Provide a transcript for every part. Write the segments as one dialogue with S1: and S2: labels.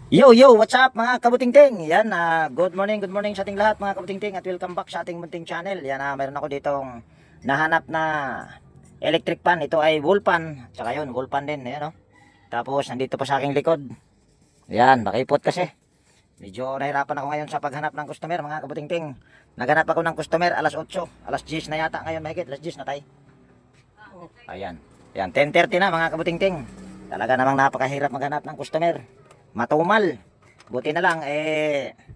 S1: Yo, yo, what's up mga kabutingting? Yan, good morning sa ating lahat mga kabutingting at welcome back sa ating munting channel. Yan, mayroon ako ditong nahanap na electric pan. Ito ay wool pan, tsaka yun, wool pan din. Ayan, oh. Tapos, nandito pa sa aking likod. Yan, nakipot kasi. Medyo nahirapan ako ngayon sa paghanap ng customer mga kabutingting. Naghanap ako ng customer alas 8, alas 10 na yata ngayon, mahigit, alas 10 na tayo. Ayan, yan, 10:30 na mga kabutingting. Talaga namang napakahirap maghanap ng customer. Matumal. Buti na lang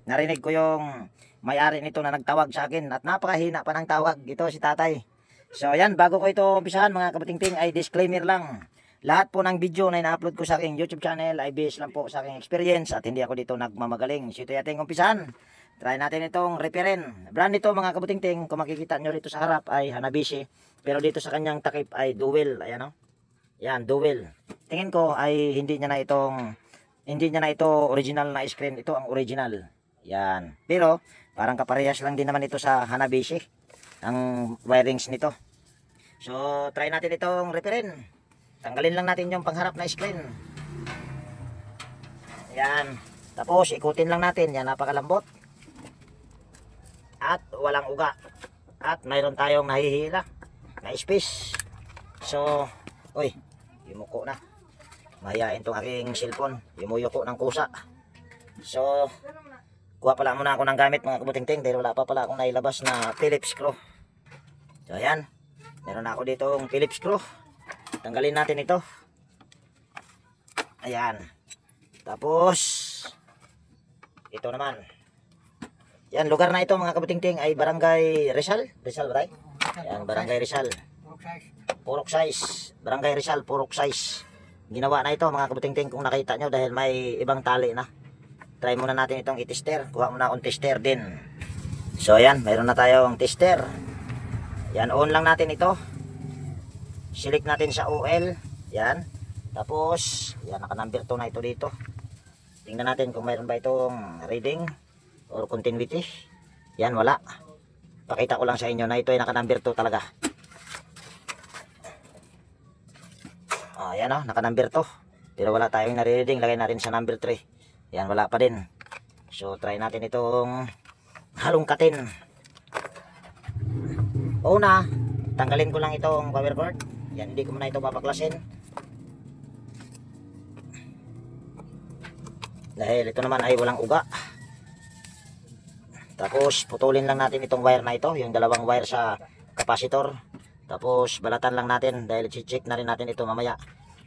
S1: narinig ko yung may-ari nito na nagtawag sa akin at napakahina pa ng tawag. Ito si tatay. So yan, bago ko ito umpisahan mga kabutingting ay disclaimer lang. Lahat po ng video na ina-upload ko sa aking YouTube channel ay based lang po sa aking experience at hindi ako dito nagmamagaling. So ito ating umpisahan. Try natin itong repairin. Brand nito mga kabutingting, kung makikita nyo rito sa harap ay Hanabishi. Pero dito sa kanyang takip ay Duwel. Ayan o. Yan, Duwel. Tingin ko ay hindi niya na ito original na screen. Ito ang original. Yan. Pero parang kaparehas lang din naman ito sa Hanabishi ang wirings nito. So try natin itong repairin. Tanggalin lang natin yung pangharap na screen. Yan. Tapos ikutin lang natin. Yan, napakalambot. At walang uga. At mayroon tayong nahihila na space. So, oy, yumuko na. Mahihain itong aking cellphone. Yumuyuko ng kusa. So, kuha pala muna ako ng gamit mga kabutingting dahil wala pa pala akong nailabas na Phillips screw. So, ayan. Meron na ako dito yung Phillips screw. Tanggalin natin ito. Ayan. Tapos, ito naman. Yan, lugar na ito mga kabutingting ay Barangay Rizal. Rizal ba tayo? Yan, Barangay Rizal. Purok size. Barangay Rizal, Purok size. Ginawa na ito mga kabutingting kung nakita nyo dahil may ibang tali na. Try muna natin itong i-tester. Kuha muna akong tester din. So ayan, mayroon na tayong tester. Yan, on lang natin ito. Select natin sa OL. Yan. Tapos, yan, naka-number 2 na ito dito. Tingnan natin kung mayroon ba itong reading or continuity. Yan, wala. Pakita ko lang sa inyo na ito ay naka-number 2 talaga. Ayan o, naka-number 2. Pero wala tayong nare-reading. Lagay natin sa number 3. Yan, wala pa din. So, try natin itong halongkatin. Una, tanggalin ko lang itong power cord. Yan, hindi ko muna ito papaklasin. Dahil ito naman ay walang uga. Tapos, putulin lang natin itong wire na ito. Yung dalawang wire sa capacitor. Tapos, balatan lang natin. Dahil check na rin natin ito mamaya.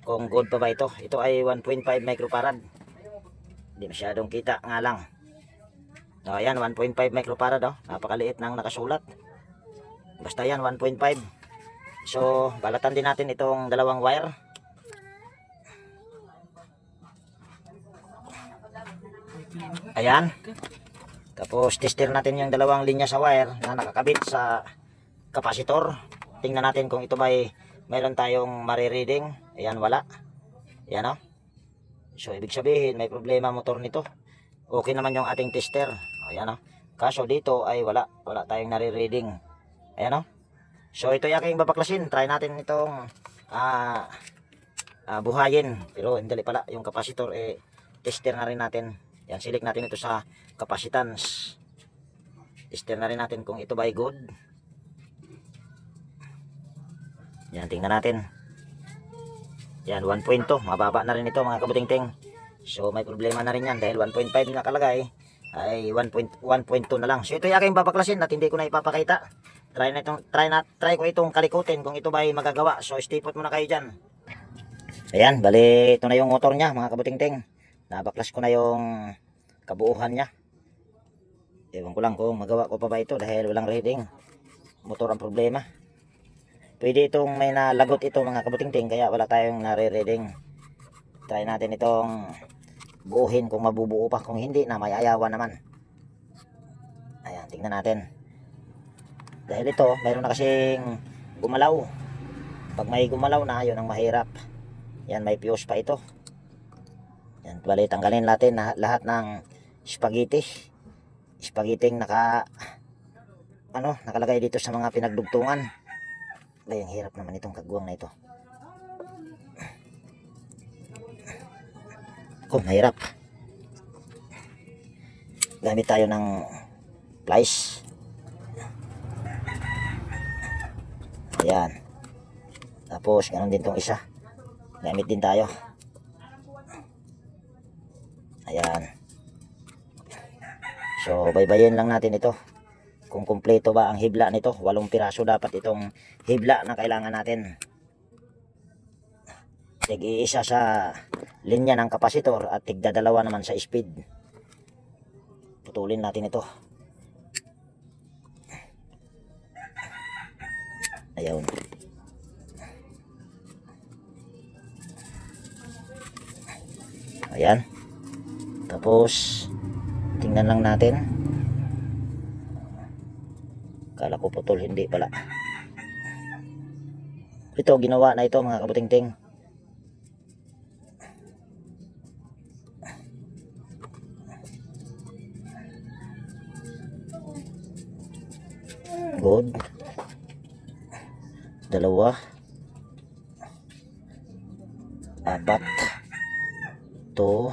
S1: Kung good pa ba ito. Ito ay 1.5 microfarad. Hindi masyadong kita nga lang. O, ayan, 1.5 microfarad. Oh. Napakaliit nang nakasulat. Basta yan, 1.5. So, balatan din natin itong dalawang wire. Ayan. Tapos, tester natin yung dalawang linya sa wire na nakakabit sa capacitor. Tingnan natin kung ito may mayroon tayong marireading. Ayan, wala. Ayan, oh. So, ibig sabihin, may problema motor nito. Okay naman yung ating tester. Ayan, oh. Kaso dito ay wala. Wala tayong nare-reading. Ayan, oh. So, ito yung aking babaklasin. Try natin itong buhayin. Pero hindi pala. Yung capacitor, tester na rin natin. Yan, select natin ito sa capacitance. Tester na rin natin kung ito ba ay good. Yan, tingnan natin. Yan, 1.2. Mababa na rin ito mga kabutingting. So, may problema na rin yan. Dahil 1.5 nakalagay, ay 1.2 na lang. So, ito yung aking babaklasin at hindi ko na ipapakita. Try ko itong kalikutin kung ito ba ay magagawa. So, stay put muna kayo dyan. Ayan, bali, ito na yung motor niya mga kabutingting. Nabaklas ko na yung kabuuhan niya. Ewan ko lang kung magawa ko pa ba ito dahil walang reading. Motor ang problema. Pwede itong may nalagot ito mga kabutingting kaya wala tayong nare-reading. Try natin itong buuhin kung mabubuo pa. Kung hindi na, may ayawan naman. Ayan, tingnan natin. Dahil ito, mayroon na kasing gumalaw. Pag may gumalaw na, yun ang mahirap. Yan, may fuse pa ito. Yan, bali, tanggalin natin lahat ng spaghetti. Spaghetti nakalagay dito sa mga pinagdugtungan. Ay, ang hirap naman itong kagwang na ito. Mahirap. gamit tayo ng plies. Ayan. Tapos ganun din tong isa, gamit din tayo. Ayan. So baybayin lang natin ito kung kumpleto ba ang hibla nito. 8 piraso dapat itong hibla na kailangan natin. Tig-iisa sa linya ng kapasitor at tigdadalawa naman sa speed. Putulin natin ito. Ayun. Ayan. Tapos tingnan lang natin. Kala ko putol, hindi pala. Ito ginawa na ito mga kabutingting. Good. 2, 4, 2,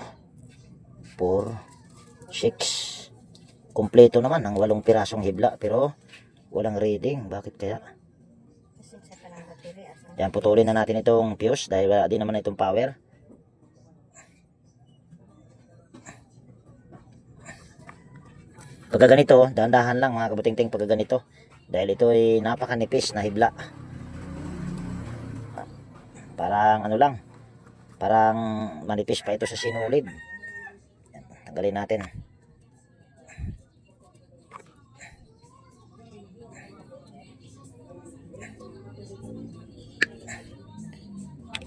S1: 4, 6. Kompleto naman ang 8 pirasong hibla pero walang reading. Bakit kaya? Yan, putulin na natin itong fuse dahil wala din naman itong power. Pagka ganito, dahan-dahan lang mga kabutingting pagka ganito. Dahil ito ay napakanipis na hibla. Parang ano lang, parang manipis pa ito sa sinulid. Yan, tanggalin natin.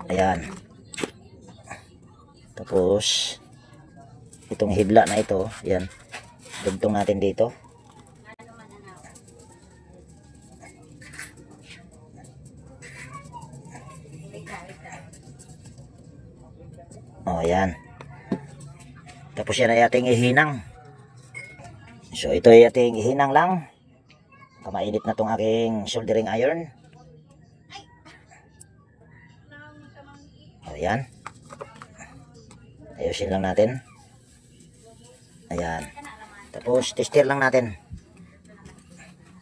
S1: Ayan. Tapos itong hibla na ito, yan, dugtong natin dito. Oh, ayan. Tapos yan ay ating ihinang. So ito ay ating ihinang lang. Kamainit na tong aking soldering iron. Oh, ayan. Ayusin lang natin. Ayan. Tapos tester lang natin.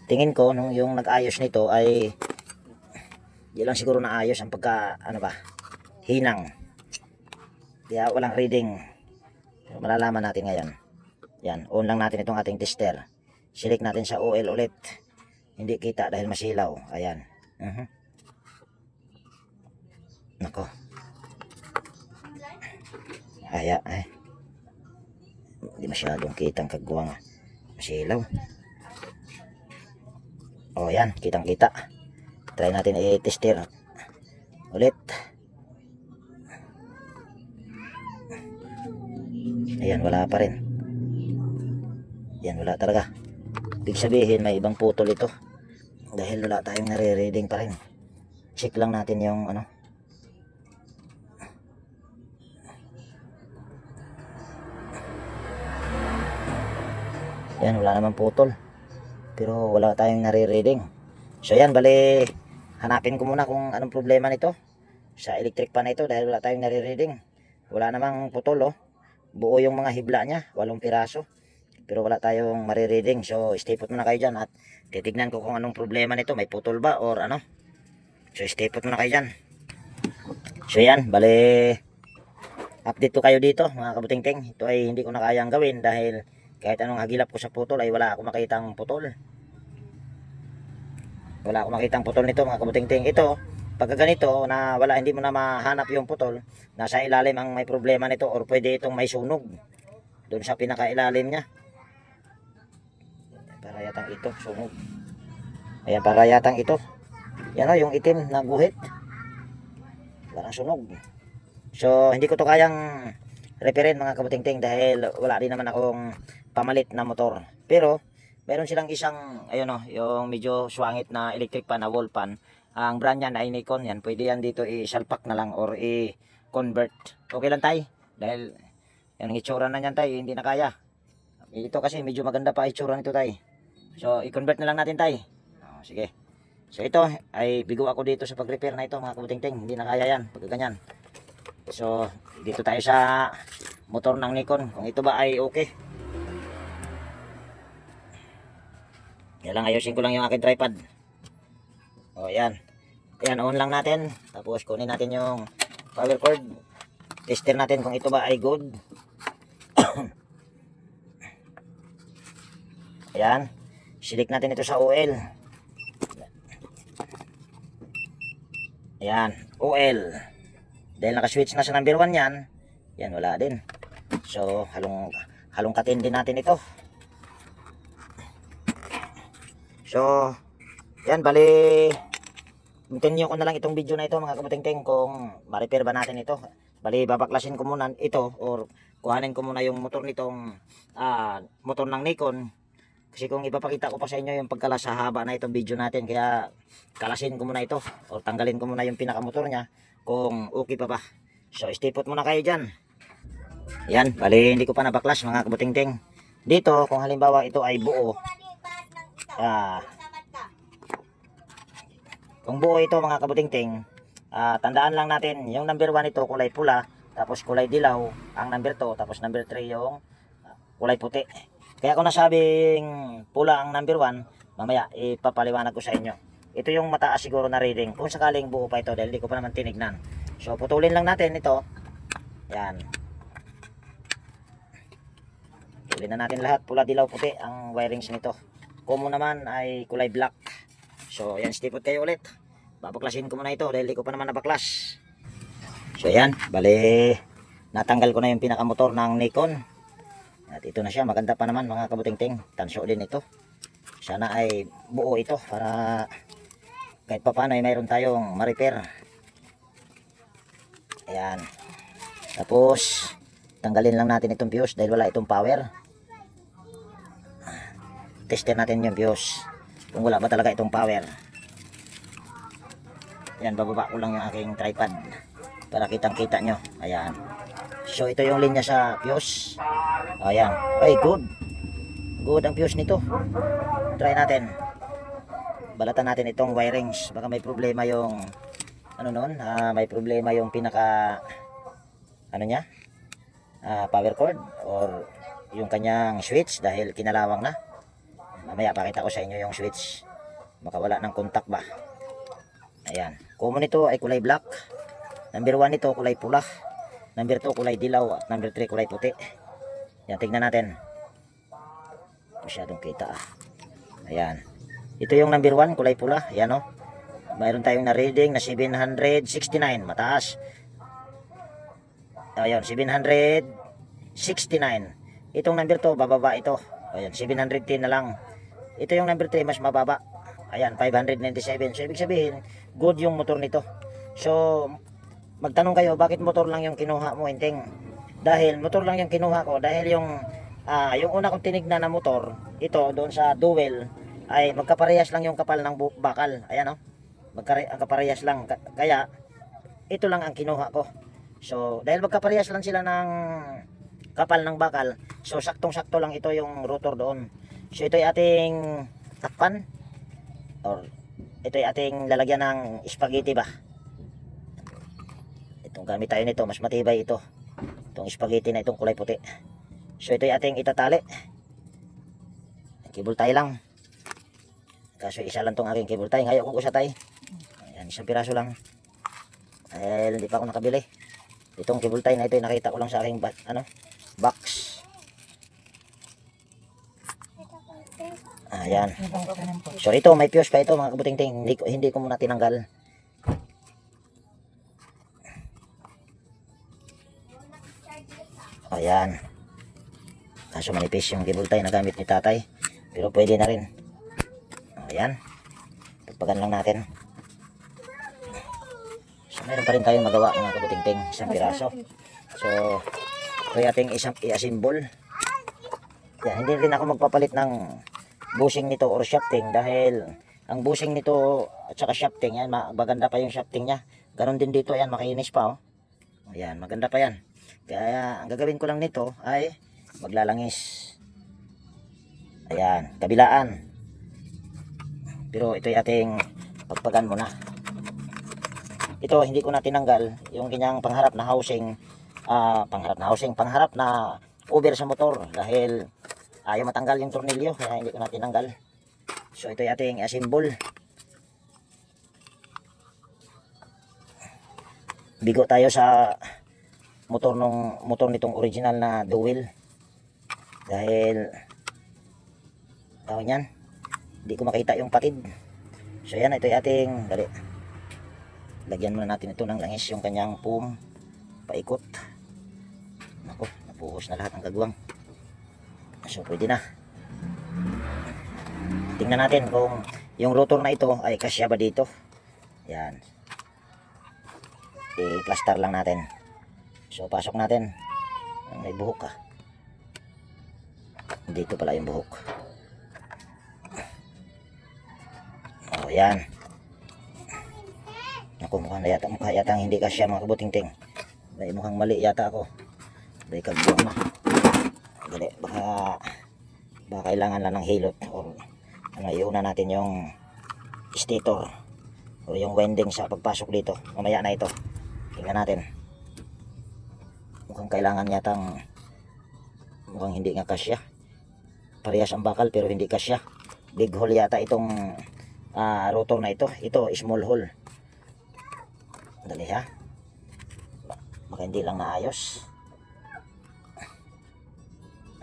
S1: Tingin ko nung yung nag-ayos nito ay di lang siguro naayos ang pagka ano ba, hinang. Kaya walang reading. Pero malalaman natin ngayon. Yan, on lang natin itong ating tester. Select natin sa OL ulit. Hindi kita dahil masilaw. Ayan. Nako. Hindi masyadong kitang kagwang. Masilaw. O yan, kitang kita. Try natin i-tester ulit. Ayan, wala pa rin. Yan, wala talaga. Ibig sabihin may ibang putol ito. Dahil wala tayong nare-reading pa rin. Check lang natin yung ano. Yan, wala namang putol. Pero wala tayong nare-reading. So yan, bali hanapin ko muna kung anong problema nito sa electric pan na ito dahil wala tayong nare-reading. Wala namang putol, oh. Buo yung mga hibla niya, 8 piraso. Pero wala tayong marireading. So stay put muna kayo dyan at titignan ko kung anong problema nito. May putol ba or ano. So stay put muna kayo dyan. So yan, bali update ko kayo dito mga kabutingting. Ito ay hindi ko na kayang gawin dahil kahit anong hagilap ko sa putol ay wala akong makitang putol. Wala akong makitang putol nito mga kabutingting. Ito, pagka ganito na wala, hindi mo na mahanap yung putol, nasa ilalim ang may problema nito or pwede itong may sunog doon sa pinakailalim niya. Para yatang ito sunog. Ayan, para yatang ito. Yan o, yung itim na guhit. Parang sunog. So hindi ko to kayang reparin mga kabutingting dahil wala din naman akong pamalit na motor. Pero meron silang isang, ayun o, yung medyo swangit na electric pan na wall pan. Ang brand niya ay Nikon. Yan, pwede yan dito i-salpak na lang or i-convert. Okay lang tayo. Dahil yung itsura na yan tayo, hindi na kaya. Ito kasi medyo maganda pa itsura nito tayo. So i-convert na lang natin tayo. Sige. So ito ay bigo ako dito sa pag-repair na ito mga kabutingting. Hindi na kaya yan pag ganyan. So dito tayo sa motor ng Nikon. Kung ito ba ay okay. Kaya lang ayusin ko lang yung aking tripod. O yan. Ayan, on lang natin. Tapos kunin natin yung power cord. Tester natin kung ito ba ay good. Ayan. Silik natin ito sa oil. Ayan, oil. Dahil naka-switch na sa number 1 yan. Yan, wala din. So, halongkatin din natin ito. So, yan, bali continue ko na lang itong video na ito mga kabuting-ting kung ma-repair ba natin ito. Bali, babaklasin ko muna ito or kuhanin ko muna yung motor nitong motor ng Nikon. Kasi kung ipapakita ko pa sa inyo yung pagkalas sa haba na itong video natin, kaya kalasin ko muna ito o tanggalin ko muna yung pinakamotor niya kung okay pa ba. So stay put muna kayo dyan. Yan, bali hindi ko pa nabaklas mga kabuting-ting. Dito kung halimbawa ito ay buo, kung buo ito mga kabuting-ting, tandaan lang natin yung number 1 ito kulay pula, tapos kulay dilaw ang number 2, tapos number 3 yung kulay puti. Kaya kung nasabing pula ang number 1, mamaya ipapaliwanag ko sa inyo. Ito yung mataas siguro na reading. Kung sakaling buo pa ito dahil hindi ko pa naman tinignan. So putulin lang natin ito. Yan. Putulin na natin lahat. Pula, dilaw, puti ang wirings nito. Common naman ay kulay black. So yan, stipot kayo ulit. Babaklasin ko muna ito dahil hindi ko pa naman nabaklas. So yan. Bali, natanggal ko na yung pinakamotor ng Nikon. At ito na siya, maganda pa naman mga kabuting-ting. Tanso din ito. Sana ay buo ito para kahit pa paano ay mayroon tayong ma-repair. Ayan. Tapos tanggalin lang natin itong fuse dahil wala itong power. Tester natin yung fuse kung wala ba talaga itong power. Ayan, bababa ko lang yung aking tripod para kitang kita nyo. Ayan. So ito yung linya sa fuse. Ayan. Ay, good. Good ang fuse nito. Try natin. Balatan natin itong wirings. Baka may problema yung ano nun, may problema yung pinaka ano niya, power cord or yung kanyang switch dahil kinalawang na. Mamaya pakita ko sa inyo yung switch. Baka wala ng contact ba. Ayan. Common nito ay kulay black. Number 1 nito kulay pula. Number 2 kulay dilaw at number 3 kulay puti. Yan, tignan natin. Masyadong kita Ayan. Ito yung number 1 kulay pula. Ayan o. Mayroon tayong na reading na 769. Mataas. Ayan, 769. Itong number 2 bababa ito. Ayan, 710 na lang. Ito yung number 3 mas mababa. Ayan, 597. So ibig sabihin, good yung motor nito. So magtanong kayo, bakit motor lang yung kinuha mo, Inting? Dahil motor lang yung kinuha ko. Dahil yung una kong tinignan na motor, ito doon sa dual, ay magkaparehas lang yung kapal ng bakal. Ayan o. Magkaparehas lang. Kaya, ito lang ang kinuha ko. So, dahil magkaparehas lang sila ng kapal ng bakal, so saktong-sakto lang ito yung rotor doon. So, ito ay ating takpan. Or, ito ay ating lalagyan ng spaghetti ba? Itong gamit tayo nito, mas matibay ito. Itong spaghetti na itong kulay puti. So ito ay ating itatali. Cable tie lang. Kaso isa lang tong aking cable tie. Ngayon kung usa tie. Ayan, isang piraso lang. Dahil hindi pa ako nakabili. Itong cable tie na ito ay nakita ko lang sa aking box. Ayan. So ito may fuse pa ito mga kabuting-ting. Hindi ko muna tinanggal. Ayan. Kaso manipis yung cable tie na gamit ni tatay. Pero pwede na rin. Ayan. Pagpagan lang natin. So meron pa rin tayong magawa mga kabuting-ting. Isang piraso. So ito yung ating i-assemble. Yan, hindi rin ako magpapalit ng bushing nito or shafting. Dahil ang bushing nito at saka shafting, yan, maganda pa yung shafting nya. Ganon din dito, yan, makinis pa. Oh. Ayan, maganda pa yan. Kaya ang gagawin ko lang nito ay maglalangis. Ayan, kabilaan. Pero ito ay ating pagpagan muna. Ito hindi ko na tinanggal yung kanyang pangharap na housing, pangharap na over sa motor dahil ayaw matanggal yung tornilyo kaya hindi ko na tinanggal. So ito yung ating assemble. Bigo tayo sa motor nitong original na dual. Dahil tawag niyan, hindi ko makita yung patid. So yan, ito yung ating dali. Lagyan muna natin ito ng langis yung kanyang foam paikot. Nako, napuhos na lahat ng kagwang. So pwede na. Tingnan natin kung yung rotor na ito ay kasya ba dito. Yan. I-plaster lang natin. So pasok natin. May buhok ka. Dito pala yung buhok. Oh, yan. Ako mukha yata hindi kasya mga kabuting-ting. Dahil mukhang mali yata ako. Dahil kagbuang na. Dali, baka kailangan lang ng hilot or iuna natin yung stator o yung winding sa pagpasok dito. Mamaya na ito. Tingnan natin. Mukhang kailangan yatang mukhang hindi nga kasya. Parehas ang bakal pero hindi kasya. Big hole yata itong rotor na ito. Ito small hole. Dali ha. Baka hindi lang naayos.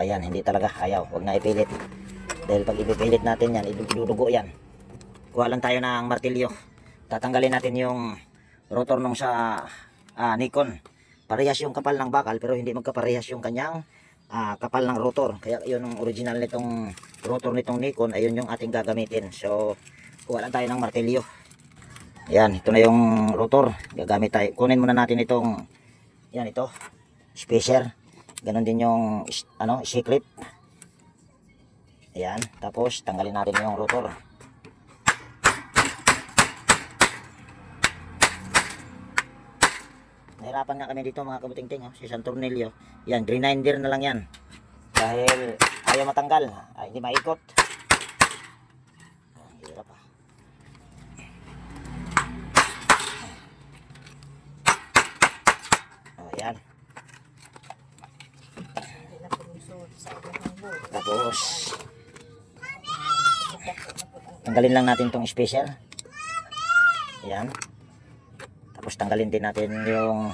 S1: Ayan, hindi talaga. Ayaw. Huwag na ipilit. Dahil pag ipipilit natin yan, idudugo yan. Kuha lang tayo ng martilyo. Tatanggalin natin yung rotor nung sa Nikon. Parehas yung kapal ng bakal pero hindi magkaparehas yung kanyang kapal ng rotor. Kaya yun ang original nitong rotor nitong Nikon. Ayun yung ating gagamitin. So, kuha lang tayo ng martilyo. Ayan, ito na yung rotor. Gagamit tayo. Kunin muna natin itong, yan ito, spacer. Ganon din yung C-clip. Ayan, tapos tanggalin natin yung rotor. Nahirapan nga kami dito mga kabuting-ting, si San Tornilyo. Yan, grinder na lang yan. Dahil ayaw matanggal, hindi maikot. Hirap pa. Ayan. Tapos tanggalin lang natin tong spacer. Ayan. Tapos tanggalin din natin yung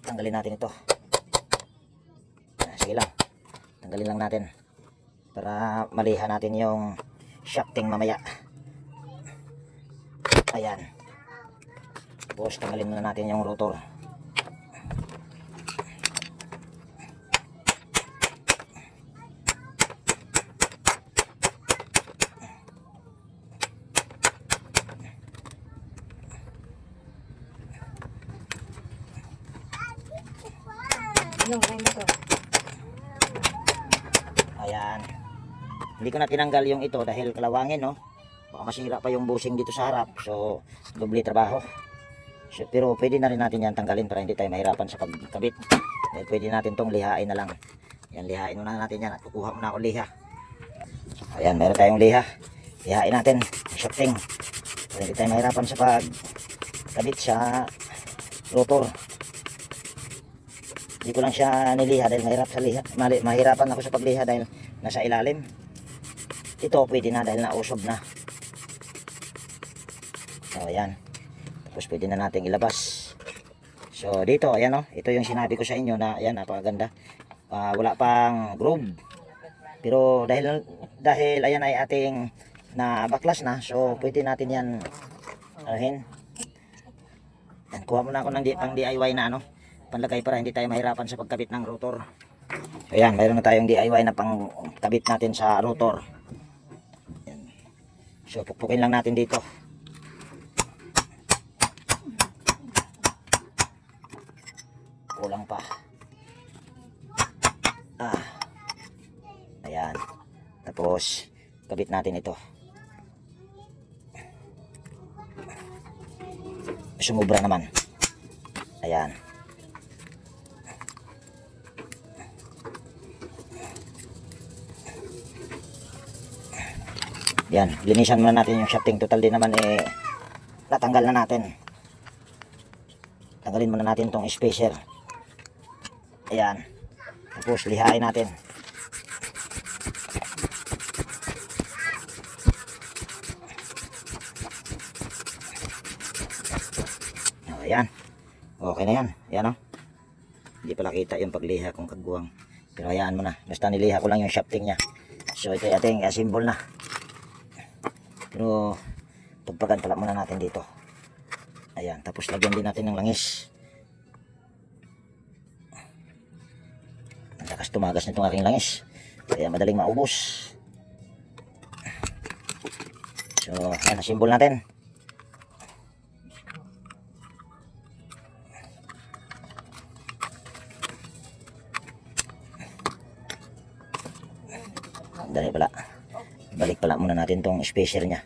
S1: tanggalin natin ito. Sige lang. Tanggalin lang natin para maliha natin yung shafting mamaya. Ayan. Tapos tanggalin na natin yung rotor. Ayan. Hindi ko na tinanggal yung ito dahil kalawangin, no? Baka masira pa yung bushing dito sa harap. So, doble trabaho. So, pero pwede na rin natin yan tanggalin para hindi tayo mahirapan sa pagkabit. Dahil pwede natin tong lihain na lang. Yan, lihain muna natin yan. At kukuha muna ako liha. Ayan, meron tayong liha. Lihain natin. Shafting. Para hindi tayo mahirapan sa pagkabit sa rotor. Hindi ko lang siya niliha dahil mahirap sa liha. Mahirapan ako sa pagliha dahil nasa ilalim. Ito pwede na dahil nausob na. So ayan. Tapos pwede na nating ilabas. So dito ayan o. Ito yung sinabi ko sa inyo na ayan, napakaganda. Wala pang groove. Pero dahil ayan ay ating na baklas na. So pwede natin yan alahin. Yan, kuha muna ako ng pang DIY na panlagay para hindi tayo mahirapan sa pagkabit ng rotor. Ayan, mayroon na tayong DIY na pangkabit natin sa rotor. Ayan. So pukpukin lang natin dito. Kulang pa. Ayan. Tapos kabit natin ito. Sumubra naman. Ayan. Yan, linisan muna natin yung shafting. Total din naman natanggal na natin. Tanggalin muna natin tong spacer. Ayan. Tapos lihain natin. Okay na yan. Yan o. Hindi pala kita yung pagliha kung kagbuwang. Pero hayaan mo na. Basta niliha ko lang yung shafting niya. So ito yung ating symbol na. Pero tugpagan pala muna natin dito. Ayan. Tapos lagyan din natin ng langis. Ang lakas tumagas nitong aking langis. Kaya madaling maubos. So yan ang symbol natin. Dali pala. Balik pala muna natin tong spacer niya.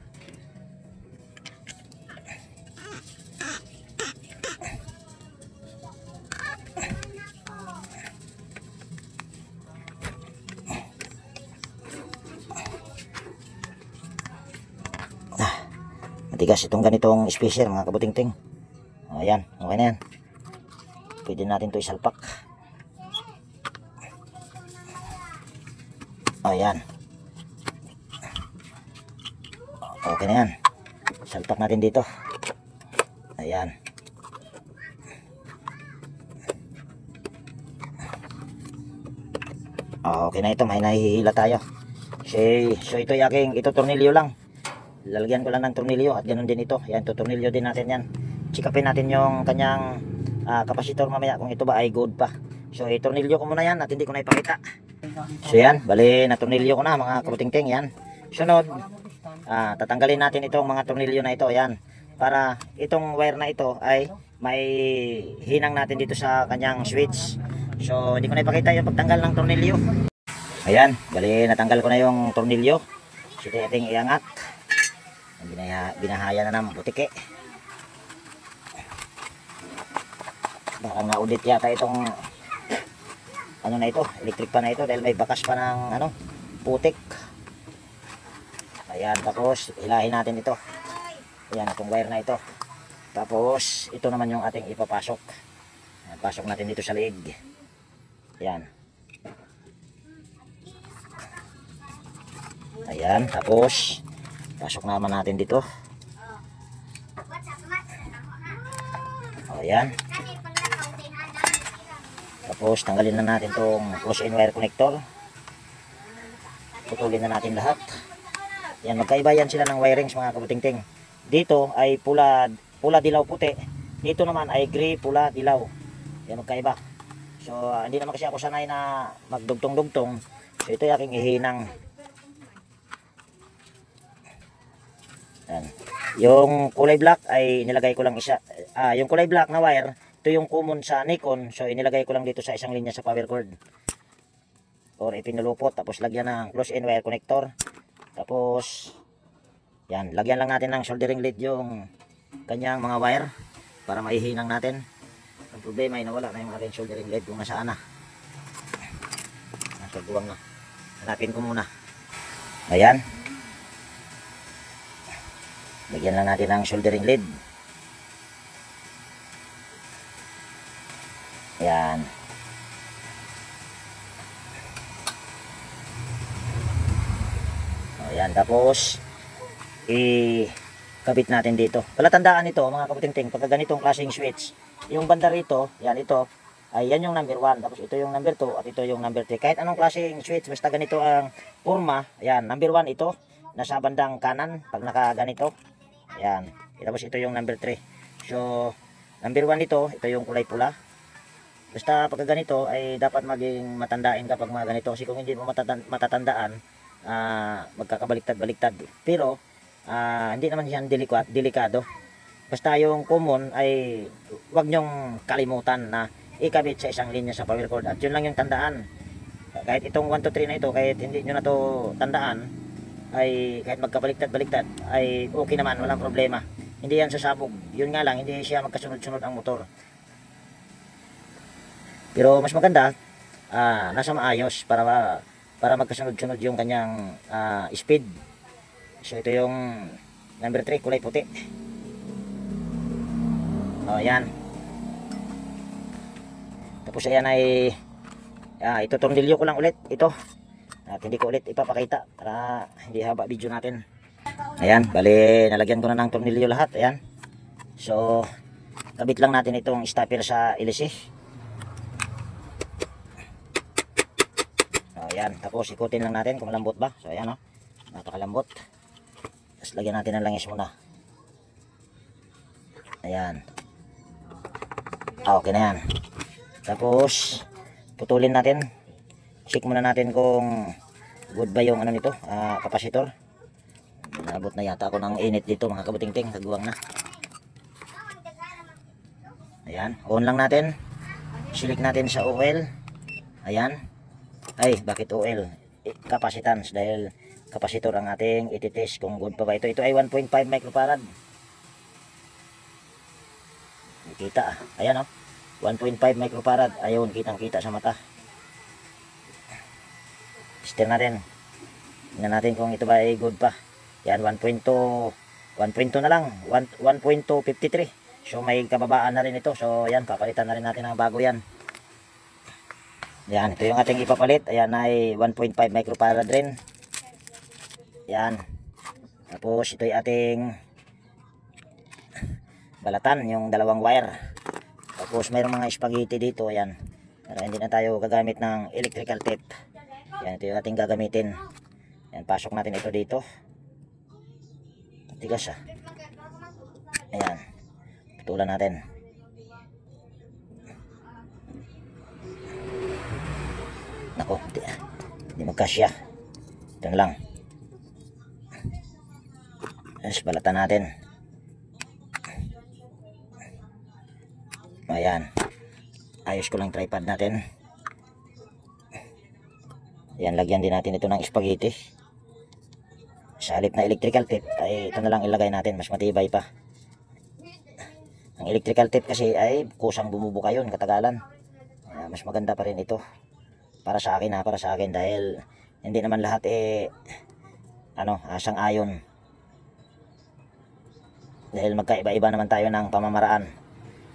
S1: Matigas itong ganitong spacer mga kabuting-ting. Ayan, okay na yan. Pwede natin ito isalpak. Ayan. Okay na yan. Salpak natin dito. Ayan. Okay na ito. May nahihila tayo. So ito yung aking tornilyo lang. Lalagyan ko lang ng tornilyo at ganoon din ito. Ayan, tornilyo din natin yan. Chikapin natin yung kanyang kapasitor mamaya kung ito ba ay good pa. So itornilyo ko muna yan at hindi ko na ipakita. So yan, bali na tornilyo ko na mga kabuting-ting. Yan. Sunod, tatanggalin natin itong mga tornilyo na ito. Yan. Para itong wire na ito ay may hinang natin dito sa kanyang switch. So hindi ko na ipakita yung pagtanggal ng tornilyo. Ayan, bali natanggal ko na yung tornilyo. So ito ating iangat. Binahaya na ng butike. Baka naudit yata itong ano na ito, electric pa na ito dahil may bakas pa ng putik. Ayan, tapos hilahin natin ito. Ayan, itong wire na ito. Tapos ito naman yung ating ipapasok. Ayan, pasok natin dito sa leeg. Ayan. Ayan, tapos pasok naman natin dito. Ayan. Tapos tanggalin na natin tong close-in wire connector. Putulin na natin lahat. Yan, magkaiba yan sila ng wirings mga kabuting-ting. Dito ay pula dilaw puti. Dito naman ay gray pula dilaw. Yan, magkaiba. So hindi naman kasi ako sanay na magdugtong-dugtong. So ito yung aking ihinang. Yan. Yung kulay black ay nilagay ko lang isa. Yung kulay black na wire, ito yung common sa Nikon. So inilagay ko lang dito sa isang linya sa power cord. Or ipinulupot. Tapos lagyan ng close-in wire connector. Tapos yan, lagyan lang natin ng soldering lead yung kanyang mga wire para maihinang natin. Ang problema ay nawala na yung aking soldering lead kung nasaan na. Nasa buwang na. Hanapin ko muna. Ayan. Lagyan lang natin ng soldering lead. Ayan. Ayan, tapos ikabit natin dito. Palatandaan ito mga kabuting-ting, pagka ganitong klaseng switch, yung banda rito, yan ito, ay yan yung number 1, tapos ito yung number 2, at ito yung number 3. Kahit anong klaseng switch, basta ganito ang forma, ayan, number 1 ito, nasa bandang kanan, pag nakaganito. Ayan. Tapos ito yung number 3. So, number 1 ito yung kulay pula. Basta pagka ganito ay dapat maging matandain kapag mga ganito. Kasi kung hindi mo matatandaan, magkakabaliktad-baliktad. Pero, hindi naman yan delikado. Basta yung common ay huwag nyong kalimutan na ikabit sa isang linya sa power cord. At yun lang yung tandaan. Kahit itong 1, 2, 3 na ito, kahit hindi nyo na to tandaan, ay kahit magkabaliktad-baliktad ay okay naman, walang problema. Hindi yan sasabog. Yun nga lang, hindi siya magkasunod-sunod ang motor. Pero mas maganda, nasa maayos para magkasunod-sunod yung kanyang speed. So ito yung number 3, kulay puti. O yan. Tapos ayan ay ito tornilyo ko lang ulit ito. At hindi ko ulit ipapakita para hindi haba video natin. Ayan, bali nalagyan ko na ng tornilyo lahat. Ayan. So kabit lang natin itong stopper sa ilisi. Ayan, tapos ikutin lang natin kung malambot ba. So ayan, napakalambot. Tapos lagyan natin ng langis muna. Ayan. Okay na yan. Tapos putulin natin. Check muna natin kung good ba yung ano nito, kapasitor. Naabot na yata ako ng init dito mga kabutingting, nagbuwang na. Ayan, on lang natin. Select natin sa oil. Ayan. Ay, bakit oil? Capacitance, dahil kapasitor ang ating ititest kung good pa ba ito. Ito ay 1.5 microfarad. Kita, ayan 1.5 microfarad. Ayun, kitang-kita sa mata. Tester natin. Tingnan natin kung ito ba ay good pa. Yan, 1.2 na lang. 1.253. So may kababaan na rin ito. So yan, papalitan na rin natin ng bago yan. Yan, ito yung ating ipapalit. Ayan ay 1.5 microfarad rin. Yan. Tapos ito yung ating balatan, yung dalawang wire. Tapos mayroong mga spaghetti dito. Ayan. Pero hindi na tayo gagamit ng electrical tape. Yan, ito yung ating gagamitin. Yan, pasok natin ito dito. Tigas Ayan. Putulan natin. Nako, hindi magkasya. Ito na lang. Tapos balatan natin. Ayan. Ayos ko lang tripod natin. Ayan, lagyan din natin ito ng spaghetti. Sa halip na electrical tape, ay ito na lang ilagay natin. Mas matibay pa. Ang electrical tape kasi ay kusang bumubuka yun katagalan. Mas maganda pa rin ito. Para sa akin para sa akin, dahil hindi naman lahat sang-ayon. Dahil magkaiba-iba naman tayo ng pamamaraan.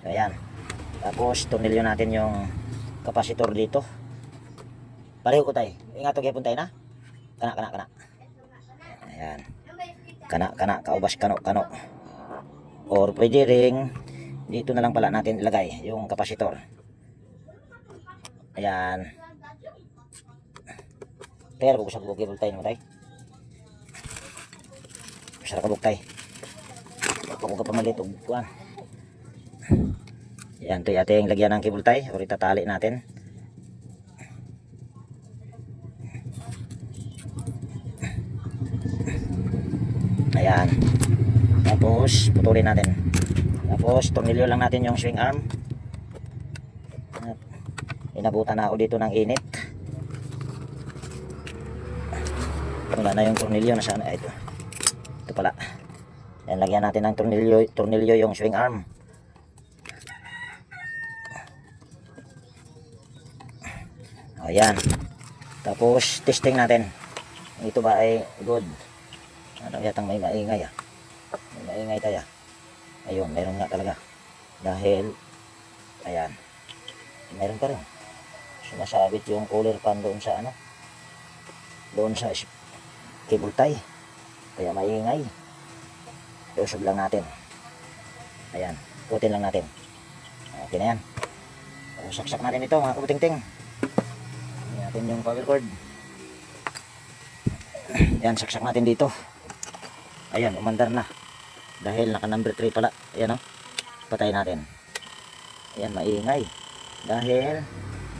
S1: So ayan. Tapos tornilyo natin yung kapasitor dito. Pareho ko tayo. Ingat kayo puntay na. Kana. Ayan. Kana, kaubas kano. Or pwede ring dito na lang pala natin ilagay yung kapasitor. Ayan. Pero kung sa bukibol tayo naman tayo. Masarap ka buktay. Kung ka pamalit o bukuan. Yan, ito yung ating lagyan ng cable tie. O itatali natin. Ayan. Tapos putulin natin. Tapos tornilyo lang natin yung swing arm. Inabutan na ako dito ng init. Wala na yung tornilyo, nasaan ito. Ito pala. Yan, lagyan natin ng tornilyo yung swing arm. Ayan. Tapos testing natin. Ito ba ay good? Ano yatang may maingay May maingay tayo. Ayun, meron nga talaga. Dahil ayan. Meron pa rin. Sumasabit yung cooler fan doon sa doon sa cable tie. Kaya maingay. Iusog lang natin. Ayan, putin lang natin. Okay na yan. Saksak natin ito mga kabutingting. Ayan natin yung power cord. Ayan, saksak natin dito. Ayan, umandar na. Dahil naka number 3 pala. Ayan patay natin. Ayan, maingay. Dahil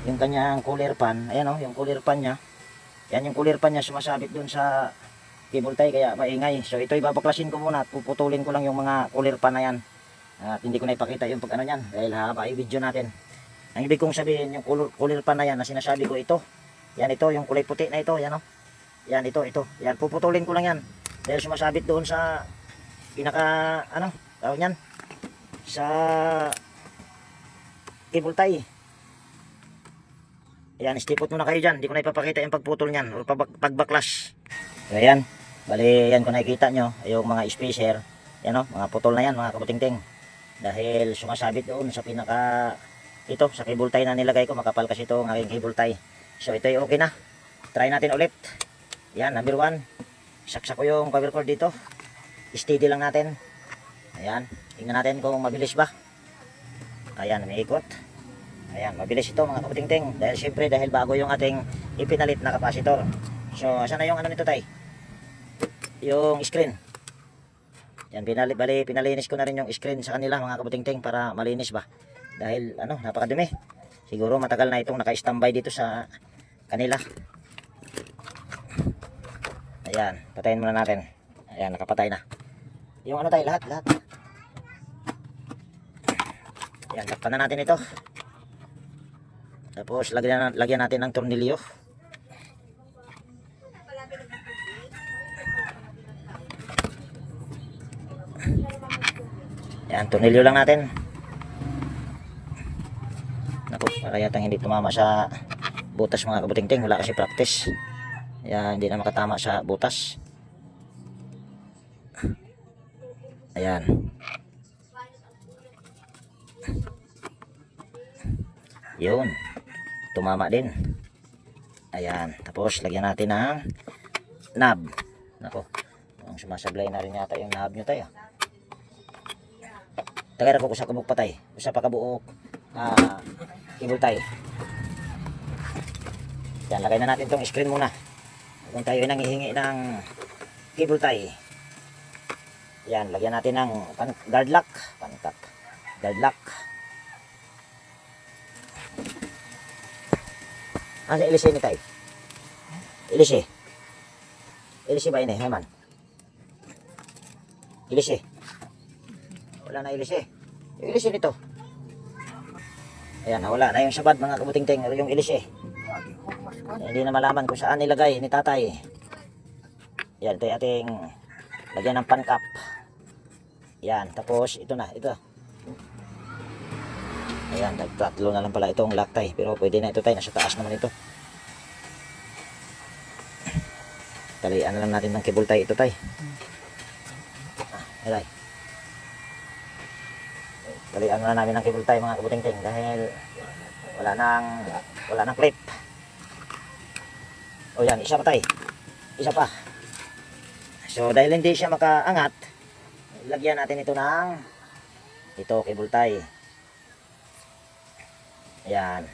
S1: yung kanyang cooler fan, ayan yung cooler fan nya. Yan yung cooler pan niya sumasabit dun sa cable tie, kaya maingay. So ito ibabaklasin ko muna at puputulin ko lang yung mga cooler pan na yan. At hindi ko na ipakita yung pag yan dahil haba yung video natin. Ang ibig kong sabihin, yung cooler pan na yan na sinasabi ko ito. Yan ito, yung kulay puti na ito, yan Yan ito. Yan, puputulin ko lang yan. Dahil sumasabit doon sa pinaka, tawag yan, sa cable tie. Ayan, stipot muna kayo dyan. Hindi ko na ipapakita yung pagputol nyan o pagbaklas. So, ayan. Bali, yan kung nakikita nyo, yung mga spacer. Yan mga putol na yan, mga kabutingting. Dahil sumasabit doon sa pinaka, sa cable tie na nilagay ko. Makapal kasi ito ang aking cable tie. So, ito ay okay na. Try natin ulit. Yan, number 1. Saksak ko yung power cord dito. Steady lang natin. Ayan. Tingnan natin kung mabilis ba. Ayan, umiikot. Ayan, mabilis ito mga kabuting-ting. Dahil syempre, dahil bago yung ating ipinalit na kapasitor. So, asan na yung ano nito tay? Yung screen. Yan, pinalinis ko na rin yung screen sa kanila mga kabuting-ting para malinis ba. Dahil ano, napakadumi. Siguro matagal na itong naka-standby dito sa kanila. Ayan, patayin muna natin. Ayan, nakapatay na. Yung ano tayo, lahat. Ayan, takpan na natin ito. Tapos, lagyan natin ng tornilyo. Ayan, tornilyo lang natin. Naku, para yatang hindi tumama sa butas mga kabuting-ting. Wala kasi practice. Ayan, hindi na makatama sa butas. Ayan. Yun. Tumama din. Ayan. Tapos, lagyan natin ng knob. Naku, ang sumasablay na rin yata yung knob nyo tayo. Tagara ko sa kabuk patay. Usa pa kabuok cable tie. Yan, lagay na natin tong screen muna. Kung tayo ay nanghihingi ng cable tie. Yan, lagyan natin ng guard lock. Guard lock. Asa ilisi ni tayo? Ilisi. Ilisi ba ini, Heman? Ilisi. Wala na ilisi. Yung ilisi nito. Ayan, wala na yung sabad mga kabuting-ting. Yung ilisi. Hindi na malaman kung saan nilagay ni tatay. Yan, ito yung ating lagyan ng pan cap. Yan, tapos ito na, ito. Ayan, tatlo na lang pala itong lock tay. Pero pwede na ito tay, nasa taas naman ito. Talian na lang natin ng cable tie ito tay. Ayan. Talian na namin ng cable tie mga kabuting-ting dahil wala nang clip. O yan, isa pa tay. Isa pa. So dahil hindi siya makaangat, lagyan natin ito ng cable tie. Ayan.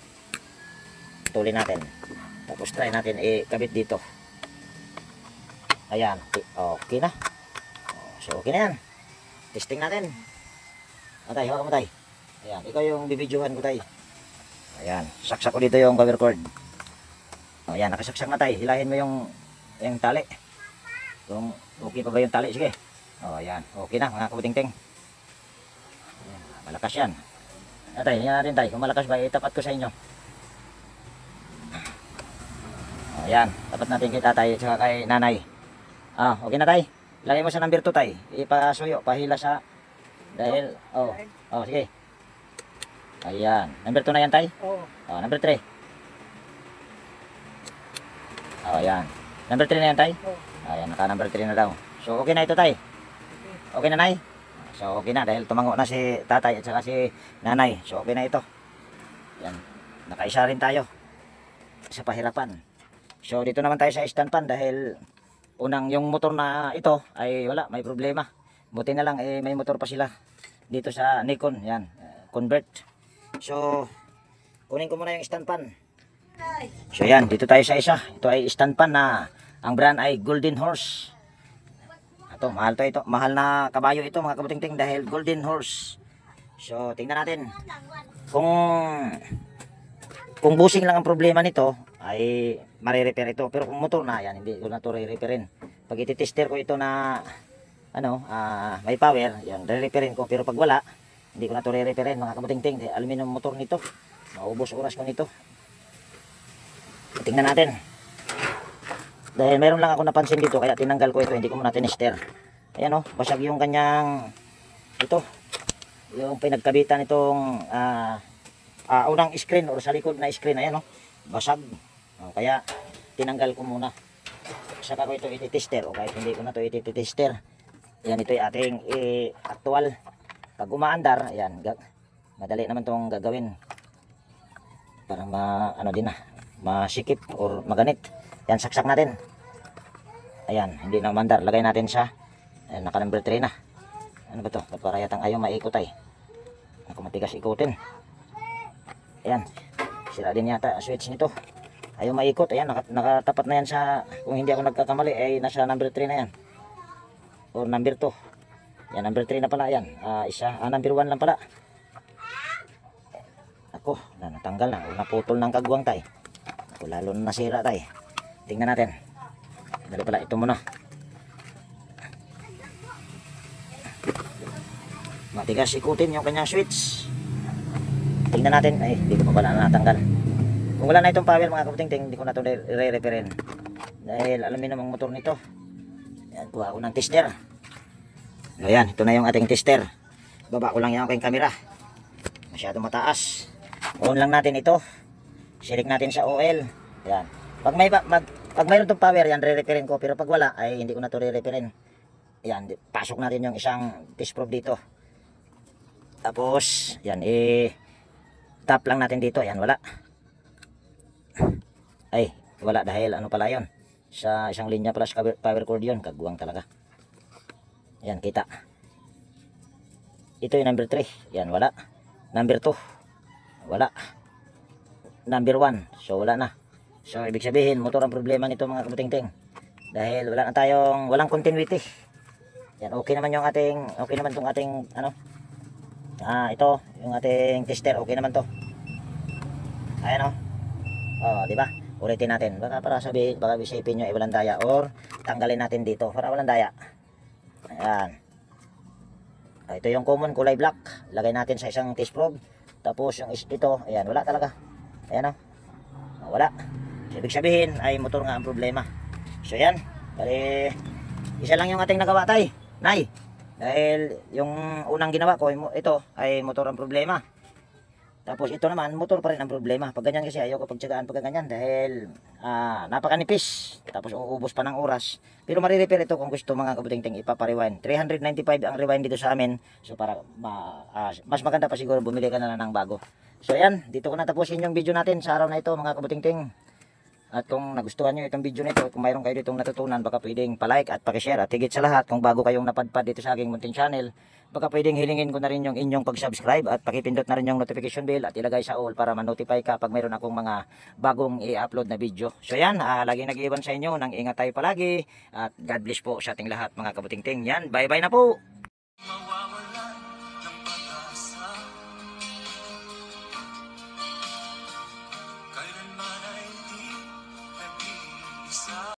S1: Tulin natin. Tapos try natin ikabit dito. Ayan. Okay na. So okay na yan. Testing natin. Tay, hawakan mo tay. Ayan, ikaw yung bibidyohan ko tay. Ayan, saksak ko dito yung cover cord. Ayan, nakasaksak na tay. Hilahin mo yung tali. Kung okay pa ba yung tali, sige. Ayan, okay na mga kabuting-ting. Ayan, malakas yan. Tay, tingnan natin tay. Kung malakas ba, itapat ko sa inyo. Ayan, tapat natin kay tatay at saka kay nanay. Okay na tay. Lagay mo sa number 2 tay. Ipasuyo, pahila sa dahil, sige. Ayan. Number 2 na yan, tay? Oo. Number 3. Ayan. Number 3 na yan, tay? Oo. Ayan, naka number 3 na daw. So, okay na ito, tay? Okay na, nay? So, okay na dahil tumango na si tatay at saka si nanay. So, okay na ito. Ayan. Nakaisa rin tayo sa pahirapan. So, dito naman tayo sa stand pan dahil unang yung motor na ito ay wala, may problema. Buti na lang may motor pa sila dito sa Nikon. Yan, convert. So, kunin ko muna yung stand pan. So yan, dito tayo sa isa. Ito ay stand pan na ang brand ay Golden Horse. Ito, mahal to ito. Mahal na kabayo ito mga kabuting-ting dahil Golden Horse. So, tingnan natin. Kung busing lang ang problema nito, ay marirepair ito. Pero kung motor na, yan, hindi ko na ito re-repairin. Pag ititester ko ito na may power, yan, re-repairin ko. Pero pag wala, hindi ko na ito re-repairin mga kabuting-ting. Aluminum motor nito. Maubos oras ko nito. Tingnan natin. Dahil meron lang ako napansin dito, kaya tinanggal ko ito. Hindi ko muna tinester. Ayan basag yung kanyang ito. Yung pinagkabitan itong unang screen or sa likod na screen. Ayan basag. Kaya tinanggal ko muna. Saka ko ito ititester. O kahit hindi ko na ito ititester. Yan, ito yung ating actual. Pag umaandar, ayan, madali naman itong gagawin. Para masikip or maganit. Yan, saksak natin. Ayan, hindi na umandar. Lagay natin siya. Ayan, naka number 3 na. Ano ba ito? Para yatang ayaw maikot ay. Ako matigas ikutin. Ayan. Sira din yata switch nito. Ayaw maikot. Ayan, nakatapat na yan sa, kung hindi ako nagkakamali, ay nasa number 3 na yan. Or number 2. Yan, number 3 na pala yan. Number 1 lang pala. Ako, natanggal na. Naputol ng kagwang tay. Ako, lalo na nasira tay. Tingnan natin. Dali pala, ito muna. Matigas ikutin yung kanyang switch. Tingnan natin. Ay, hindi ko pa pala natanggal. Kung wala na itong power mga kabuting-ting, hindi ko na ito re-referin. Dahil alam niyo namang motor nito. Yan, kuha ko ng tester. Ayan, ito na yung ating tester. Baba ko lang yung aking camera. Masyado mataas. On lang natin ito. Silik natin sa oil. Ayan. Pag mayroon itong power, yan re-referin ko. Pero pag wala, ay hindi ko na ito re-referin. Ayan, pasok natin yung isang test probe dito. Tapos, yan, tap lang natin dito. Ayan, wala. Ay, wala dahil ano pala yun. Sa isang linya pala sa power cord yun. Kagwang talaga. Ayan, kita. Ito yung number 3. Ayan, wala. Number 2. Wala. Number 1. So, wala na. So, ibig sabihin, motor ang problema nito mga kabuting-ting. Dahil wala na tayong, walang continuity. Ayan, okay naman yung ating, okay naman tong ating, ito, yung ating tester, okay naman to. Ayan o. Di ba? Ulitin natin. Baka para sabihin, baka isipin nyo, walang daya. Or, tanggalin natin dito para walang daya. Ayan. Ito yung common kulay black. Lagay natin sa isang test probe. Tapos yung ito, ayan, wala talaga. Ayan o. Wala. Ibig sabihin ay motor nga ang problema. So yan. Bali, isa lang yung ating nagawa tay. Nay. Dahil yung unang ginawa ko, ito ay motor ang problema. Tapos ito naman, motor pa rin ang problema. Pag ganyan kasi ayaw ko pagtsagaan pag ganyan dahil napakanipis. Tapos uubos pa ng oras. Pero marirepair ito kung gusto mga kabuting-ting ipapariwind. 395 ang rewind dito sa amin. So para mas maganda pa siguro bumili ka na lang ng bago. So ayan, dito ko natapusin yung video natin sa araw na ito mga kabuting-ting. At kung nagustuhan nyo itong video nito, kung mayroon kayo ditong natutunan, baka pwedeng palike at pakishare. At higit sa lahat, kung bago kayong napadpad dito sa aking munting channel, baka pwedeng hilingin ko na rin yung inyong pag-subscribe at pakipindot na rin yung notification bell at ilagay sa all para ma-notify ka pag mayroon akong mga bagong i-upload na video. So yan, laging nag-iwan sa inyo, nang ingat tayo palagi at God bless po sa ating lahat mga kabuting-ting. Yan, bye bye na po!